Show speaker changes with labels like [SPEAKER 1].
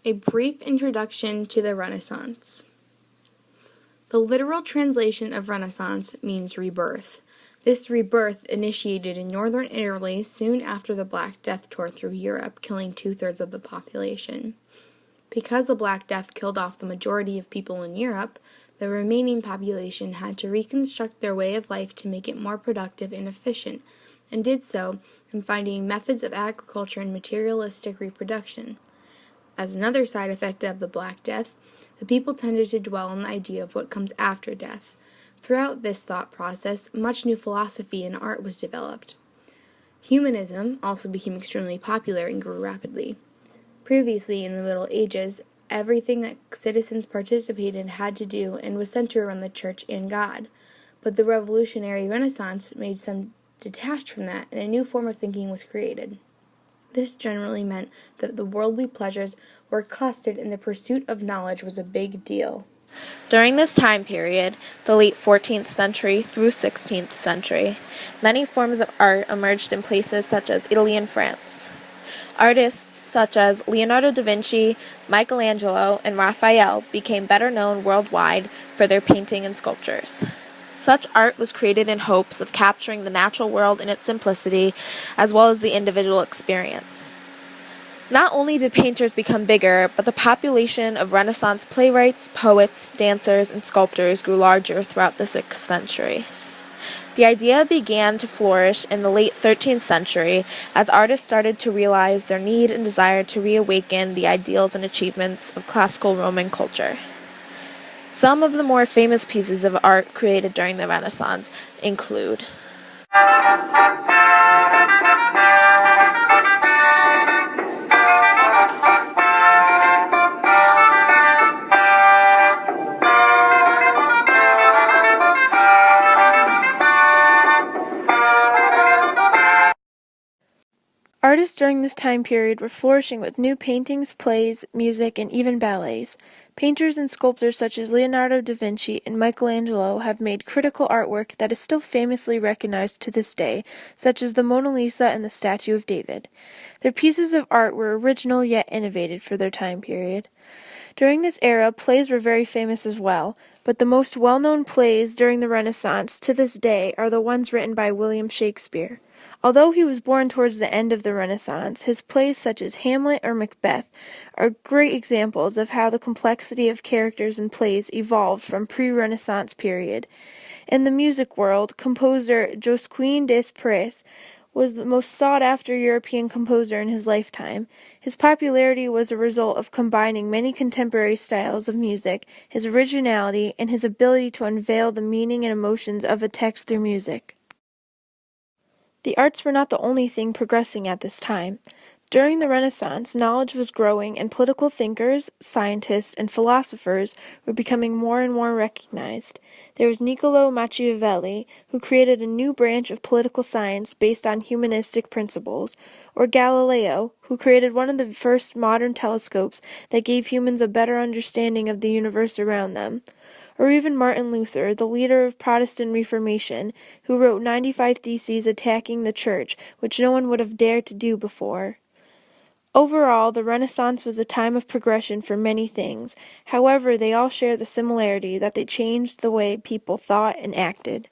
[SPEAKER 1] A brief introduction to the Renaissance. The literal translation of Renaissance means rebirth. This rebirth initiated in northern Italy soon after the Black Death tore through Europe, killing 2/3 of the population. Because the Black Death killed off the majority of people in Europe, the remaining population had to reconstruct their way of life to make it more productive and efficient, and did so in finding methods of agriculture and materialistic reproduction. As another side effect of the Black Death, the people tended to dwell on the idea of what comes after death. Throughout this thought process, much new philosophy and art was developed. Humanism also became extremely popular and grew rapidly. Previously, in the Middle Ages, everything that citizens participated had to do and was centered around the church and God. But the revolutionary Renaissance made some detached from that, and a new form of thinking was created. This generally meant that the worldly pleasures were costed and the pursuit of knowledge was a big deal.
[SPEAKER 2] During this time period, the late 14th century through 16th century, many forms of art emerged in places such as Italy and France. Artists such as Leonardo da Vinci, Michelangelo, and Raphael became better known worldwide for their painting and sculptures. Such art was created in hopes of capturing the natural world in its simplicity, as well as the individual experience. Not only did painters become bigger, but the population of Renaissance playwrights, poets, dancers, and sculptors grew larger throughout the 6th century. The idea began to flourish in the late 13th century as artists started to realize their need and desire to reawaken the ideals and achievements of classical Roman culture. Some of the more famous pieces of art created during the Renaissance include
[SPEAKER 3] Artists during this time period were flourishing with new paintings, plays, music, and even ballets. Painters and sculptors such as Leonardo da Vinci and Michelangelo have made critical artwork that is still famously recognized to this day, such as the Mona Lisa and the Statue of David. Their pieces of art were original yet innovative for their time period. During this era, plays were very famous as well, but the most well-known plays during the Renaissance to this day are the ones written by William Shakespeare. Although he was born towards the end of the Renaissance, his plays such as Hamlet or Macbeth are great examples of how the complexity of characters in plays evolved from pre-Renaissance period. In the music world, composer Josquin des Prez was the most sought-after European composer in his lifetime. His popularity was a result of combining many contemporary styles of music, his originality, and his ability to unveil the meaning and emotions of a text through music. The arts were not the only thing progressing at this time. During the Renaissance, knowledge was growing and political thinkers, scientists, and philosophers were becoming more and more recognized. There was Niccolò Machiavelli, who created a new branch of political science based on humanistic principles, or Galileo, who created one of the first modern telescopes that gave humans a better understanding of the universe around them. Or even Martin Luther, the leader of Protestant Reformation, who wrote 95 theses attacking the Church, which no one would have dared to do before. Overall, the Renaissance was a time of progression for many things. However, they all share the similarity that they changed the way people thought and acted.